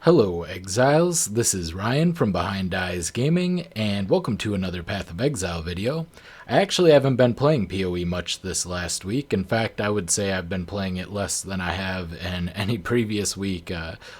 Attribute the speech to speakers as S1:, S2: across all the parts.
S1: Hello, Exiles. This is Ryan from Behind Eyes Gaming, and welcome to another Path of Exile video. I actually haven't been playing PoE much this last week. In fact, I would say I've been playing it less than I have in any previous week,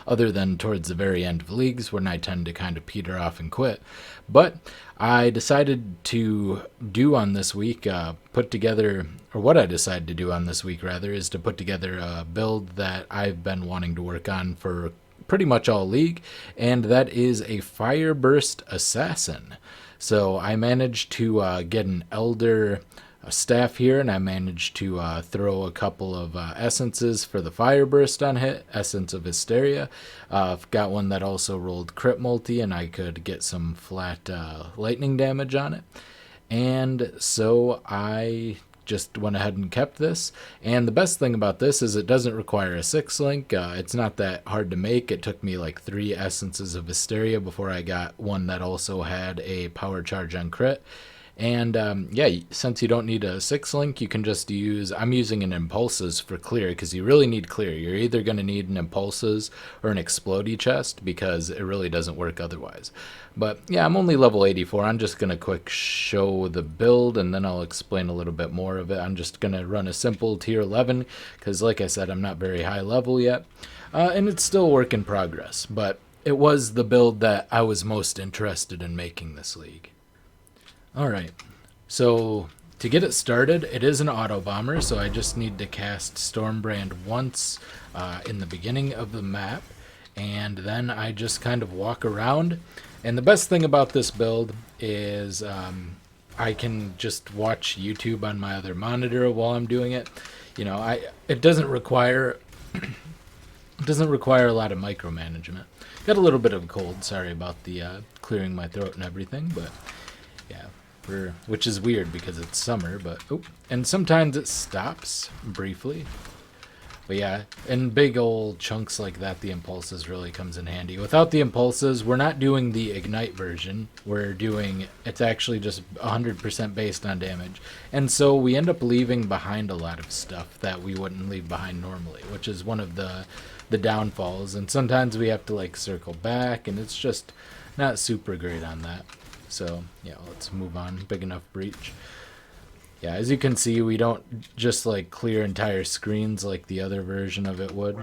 S1: other than towards the very end of leagues when I tend to kind of peter off and quit. But I decided to do on this week, put together, or what I decided to do on this week rather, is to put together a build that I've been wanting to work on for pretty much all league, and that is a Fire Burst Assassin. So I managed to get an Elder staff here, and I managed to throw a couple of essences for the Fire Burst on hit, Essence of Hysteria. I've got one that also rolled crit multi, and I could get some flat lightning damage on it. And so I just went ahead and kept this. And the best thing about this is it doesn't require a 6-link. It's not that hard to make. It took me like 3 Essences of Hysteria before I got one that also had a power charge on crit. And yeah, since you don't need a 6-link, you can just use, I'm using an Impulses for clear, because you really need clear. You're either going to need an Impulses or an Explodey chest, because it really doesn't work otherwise. But yeah, I'm only level 84. I'm just going to quick show the build, and then I'll explain a little bit more of it. I'm just going to run a simple tier 11, because like I said, I'm not very high level yet. And it's still a work in progress, but it was the build that I was most interested in making this league. Alright, so to get it started, it is an Autobomber, so I just need to cast Stormbrand once in the beginning of the map, and then I just kind of walk around. And the best thing about this build is I can just watch YouTube on my other monitor while I'm doing it. You know, it doesn't require a lot of micromanagement. Got a little bit of a cold, sorry about the clearing my throat and everything, but yeah. Which is weird because it's summer, but and sometimes it stops briefly. But yeah, in big old chunks like that, the Impulses really comes in handy. Without the Impulses, we're not doing the Ignite version. It's actually just 100% based on damage. And so we end up leaving behind a lot of stuff that we wouldn't leave behind normally, which is one of the downfalls. And sometimes we have to like circle back, and it's just not super great on that. So yeah, let's move on. Big enough breach. Yeah, as you can see, we don't just like clear entire screens like the other version of it would.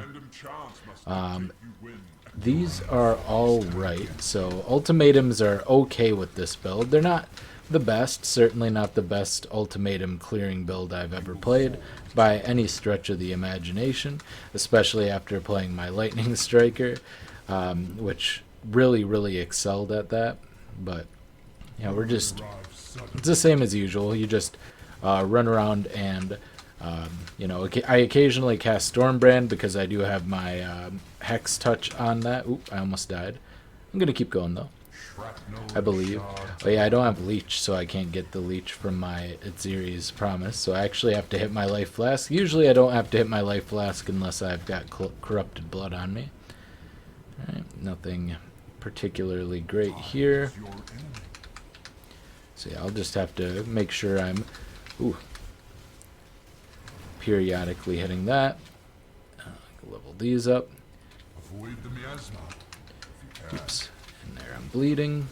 S1: These are all right. So ultimatums are okay with this build. They're not the best, certainly not the best ultimatum clearing build I've ever played by any stretch of the imagination, especially after playing my Lightning Striker, which really excelled at that. But yeah, it's the same as usual. You just run around and, you know, I occasionally cast Stormbrand because I do have my Hex Touch on that. Oop, I almost died. I'm going to keep going, though, I believe. Oh, yeah, I don't have Leech, so I can't get the Leech from my Itziri's Promise. So I actually have to hit my Life Flask. Usually I don't have to hit my Life Flask unless I've got Corrupted Blood on me. Alright, nothing particularly great here. So yeah, I'll just have to make sure I'm periodically hitting that. Level these up. Oops, and there I'm bleeding.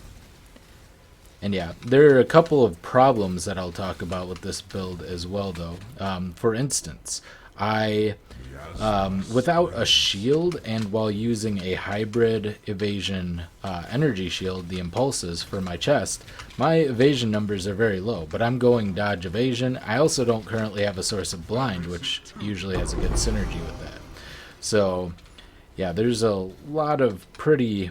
S1: And yeah, there are a couple of problems that I'll talk about with this build as well, though. For instance, without a shield and while using a hybrid evasion energy shield, the Impulses for my chest, my evasion numbers are very low, but I'm going dodge evasion. I also don't currently have a source of blind, which usually has a good synergy with that. So yeah, there's a lot of pretty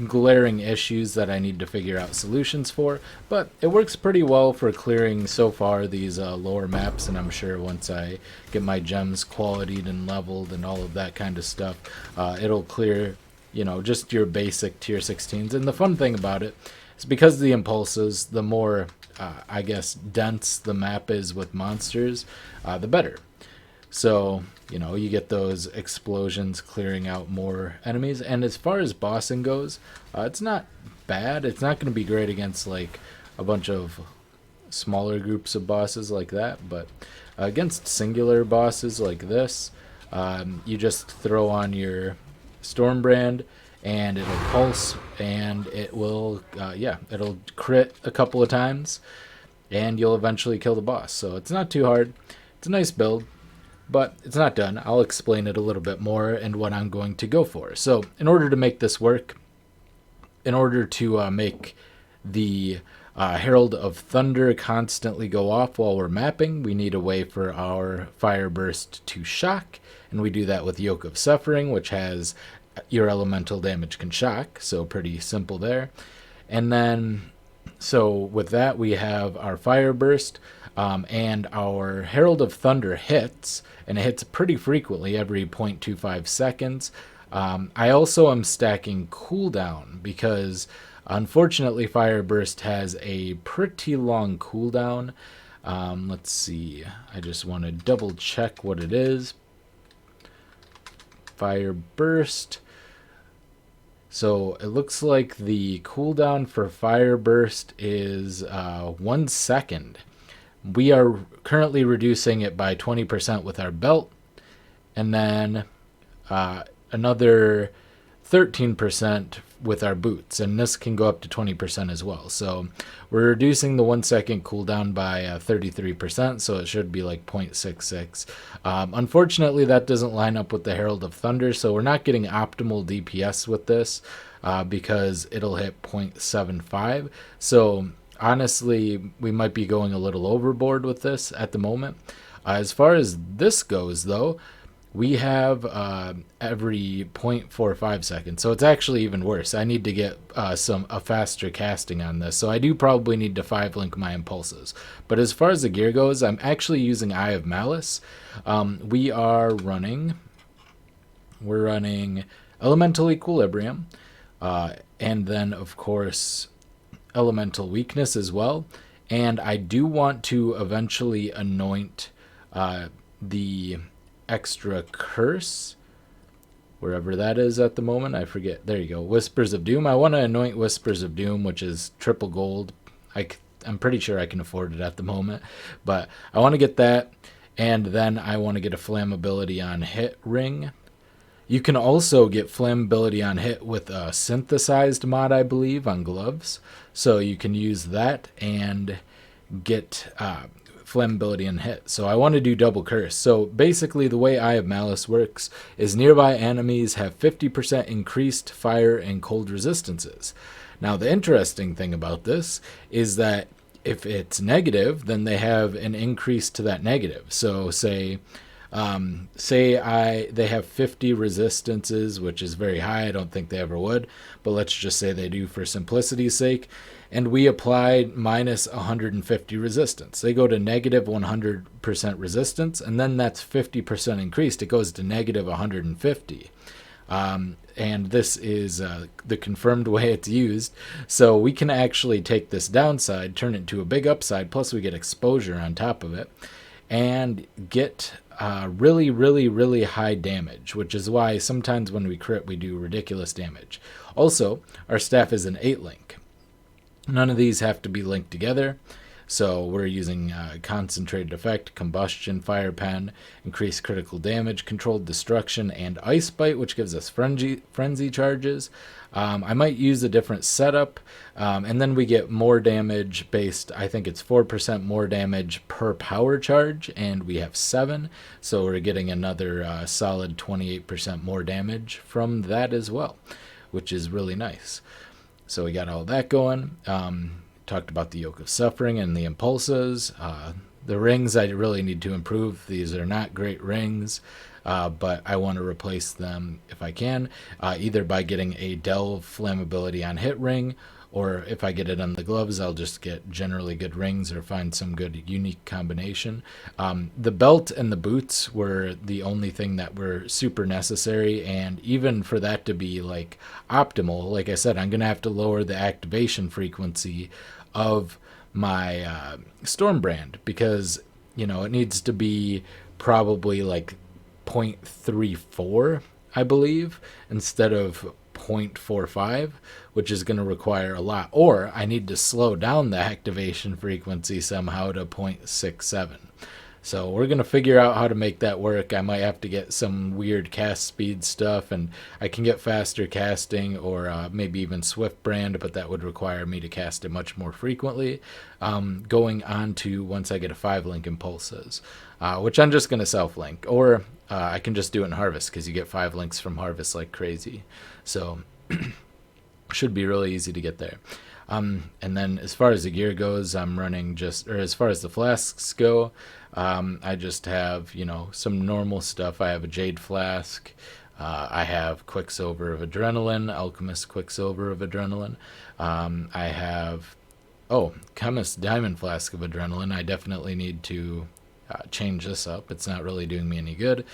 S1: glaring issues that I need to figure out solutions for, but it works pretty well for clearing so far these lower maps, and I'm sure once I get my gems qualityed and leveled and all of that kind of stuff, it'll clear, you know, just your basic tier 16s. And the fun thing about it is because of the Impulses, the more I guess dense the map is with monsters, the better. So, you know, you get those explosions clearing out more enemies. And as far as bossing goes, it's not bad. It's not going to be great against, like, a bunch of smaller groups of bosses like that. But against singular bosses like this, you just throw on your Stormbrand and it'll pulse, and it will, it'll crit a couple of times, and you'll eventually kill the boss. So it's not too hard. It's a nice build, but it's not done. I'll explain it a little bit more and what I'm going to go for. So in order to make this work, in order to make the Herald of Thunder constantly go off while we're mapping, we need a way for our Fire Burst to shock, and we do that with Yoke of Suffering, which has your elemental damage can shock, so pretty simple there. And then, so with that, we have our Fire Burst, and our Herald of Thunder hits, and it hits pretty frequently, every 0.25 seconds. I also am stacking cooldown because unfortunately Fire Burst has a pretty long cooldown. Let's see, I just want to double check what it is. Fire Burst. So it looks like the cooldown for Fire Burst is 1 second. We are currently reducing it by 20% with our belt, and then another 13% with our boots, and this can go up to 20% as well. So we're reducing the 1 second cooldown by 33%, so it should be like 0.66. Unfortunately, that doesn't line up with the Herald of Thunder, so we're not getting optimal DPS with this because it'll hit 0.75. So honestly, we might be going a little overboard with this at the moment. As far as this goes, though, we have every 0.45 seconds, so it's actually even worse. I need to get a faster casting on this, so I do probably need to 5-link my impulses. But as far as the gear goes, I'm actually using Eye of Malice. We're running Elemental Equilibrium, and then of course Elemental Weakness as well. And I do want to eventually anoint the extra curse, wherever that is at the moment. I forget. There you go. Whispers of Doom. I want to anoint Whispers of Doom, which is triple gold. I'm pretty sure I can afford it at the moment, but I want to get that, and then I want to get a flammability on hit ring. You can also get flammability on hit with a synthesized mod, I believe, on gloves. So you can use that and get flammability and hit. So I want to do double curse. So basically the way Eye of Malice works is nearby enemies have 50% increased fire and cold resistances. Now the interesting thing about this is that if it's negative, then they have an increase to that negative. So say they have 50 resistances, which is very high. I don't think they ever would, but let's just say they do for simplicity's sake. And we apply minus 150 resistance. They go to negative 100% resistance, and then that's 50% increased. It goes to negative 150. And this is the confirmed way it's used. So we can actually take this downside, turn it into a big upside, plus we get exposure on top of it, and get really, really, really high damage, which is why sometimes when we crit, we do ridiculous damage. Also, our staff is an 8-link. None of these have to be linked together. So we're using Concentrated Effect, Combustion, Fire Pen, Increased Critical Damage, Controlled Destruction, and Ice Bite, which gives us Frenzy charges. I might use a different setup, and then we get more damage based, I think it's 4% more damage per power charge, and we have 7. So we're getting another solid 28% more damage from that as well, which is really nice. So we got all that going. Talked about the Yoke of Suffering and the impulses. The rings I really need to improve. These are not great rings, but I want to replace them if I can, either by getting a Delve flammability on hit ring, or if I get it on the gloves, I'll just get generally good rings or find some good unique combination. The belt and the boots were the only thing that were super necessary, and even for that to be like optimal, like I said, I'm going to have to lower the activation frequency of my Stormbrand, because it needs to be probably like 0.34, I believe, instead of 0.45, which is going to require a lot. Or I need to slow down the activation frequency somehow to 0.67. So we're going to figure out how to make that work. I might have to get some weird cast speed stuff, and I can get faster casting or maybe even Swift brand, but that would require me to cast it much more frequently. Going on to once I get a 5-link impulses, which I'm just going to self-link, or I can just do it in Harvest because you get 5 links from Harvest like crazy. So should be really easy to get there. And then as far as the gear goes, I'm running as far as the flasks go, I just have, some normal stuff. I have a Jade Flask. I have Quicksilver of Adrenaline, Alchemist Quicksilver of Adrenaline. I have, Chemist Diamond Flask of Adrenaline. I definitely need to change this up. It's not really doing me any good.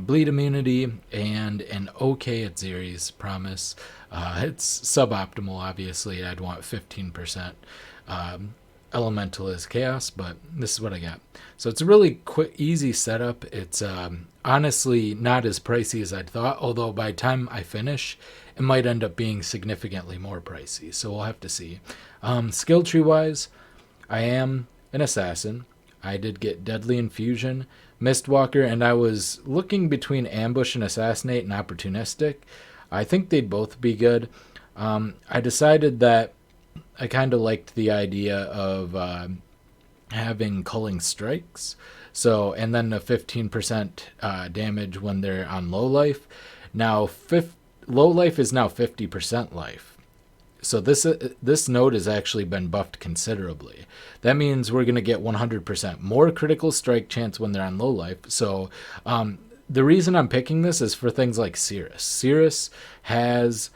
S1: Bleed immunity and an okay Atziri's Promise. It's suboptimal, obviously. I'd want 15%. Elemental is chaos, but this is what I got. So it's a really quick, easy setup. It's honestly not as pricey as I'd thought, although by the time I finish, it might end up being significantly more pricey. So we'll have to see. Skill tree wise, I am an assassin. I did get Deadly Infusion, Mistwalker, and I was looking between Ambush and Assassinate and Opportunistic. I think they'd both be good. I decided that I kind of liked the idea of having Culling Strikes. So, and then a 15% damage when they're on low life. Now, low life is now 50% life. So this node has actually been buffed considerably. That means we're going to get 100% more critical strike chance when they're on low life. So the reason I'm picking this is for things like Cirrus. Cirrus has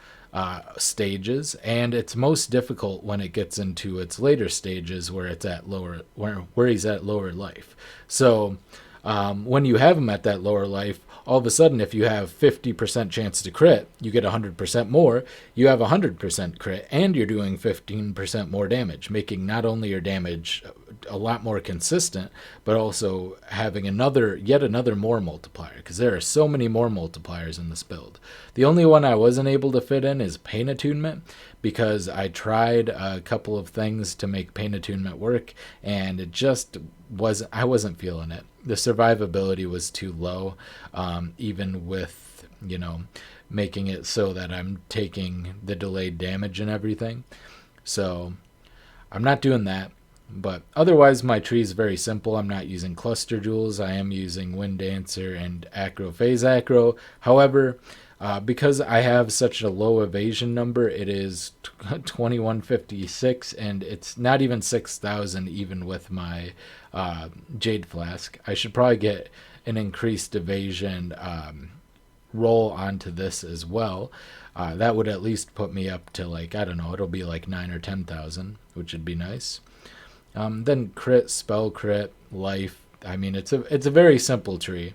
S1: stages, and it's most difficult when it gets into its later stages where it's at lower, where he's at lower life. So when you have him at that lower life, all of a sudden, if you have 50% chance to crit, you get 100% more. You have 100% crit, and you're doing 15% more damage, making not only your damage a lot more consistent, but also having yet another more multiplier, because there are so many more multipliers in this build. The only one I wasn't able to fit in is Pain Attunement, because I tried a couple of things to make Pain Attunement work, and it just I wasn't feeling it. The survivability was too low, even with, making it so that I'm taking the delayed damage and everything. So I'm not doing that. But otherwise, my tree is very simple. I'm not using Cluster Jewels. I am using Wind Dancer and Acro Phase Acro. However, because I have such a low evasion number, it is 2156, and it's not even 6,000 even with my Jade Flask. I should probably get an increased evasion roll onto this as well. That would at least put me up to, like, I don't know, it'll be like 9 or 10,000, which would be nice. Then crit, spell crit, life. I mean, it's a very simple tree.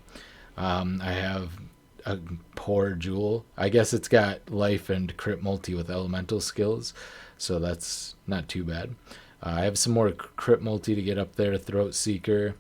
S1: I have a poor jewel. I guess it's got life and crit multi with elemental skills, so that's not too bad. I have some more crit multi to get up there, Throat Seeker,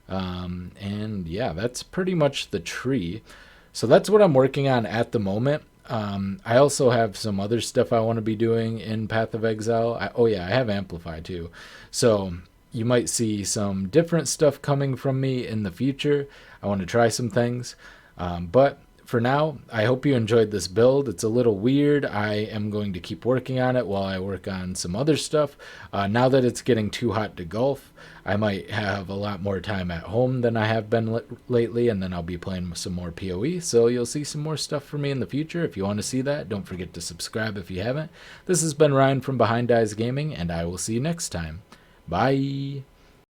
S1: and yeah, that's pretty much the tree. So that's what I'm working on at the moment. I also have some other stuff I want to be doing in Path of Exile. I have Amplify too. So you might see some different stuff coming from me in the future. I want to try some things. But for now, I hope you enjoyed this build. It's a little weird. I am going to keep working on it while I work on some other stuff. Now that it's getting too hot to golf, I might have a lot more time at home than I have been lately, and then I'll be playing some more PoE. So you'll see some more stuff from me in the future. If you want to see that, don't forget to subscribe if you haven't. This has been Ryan from Behind Eyes Gaming, and I will see you next time. Bye!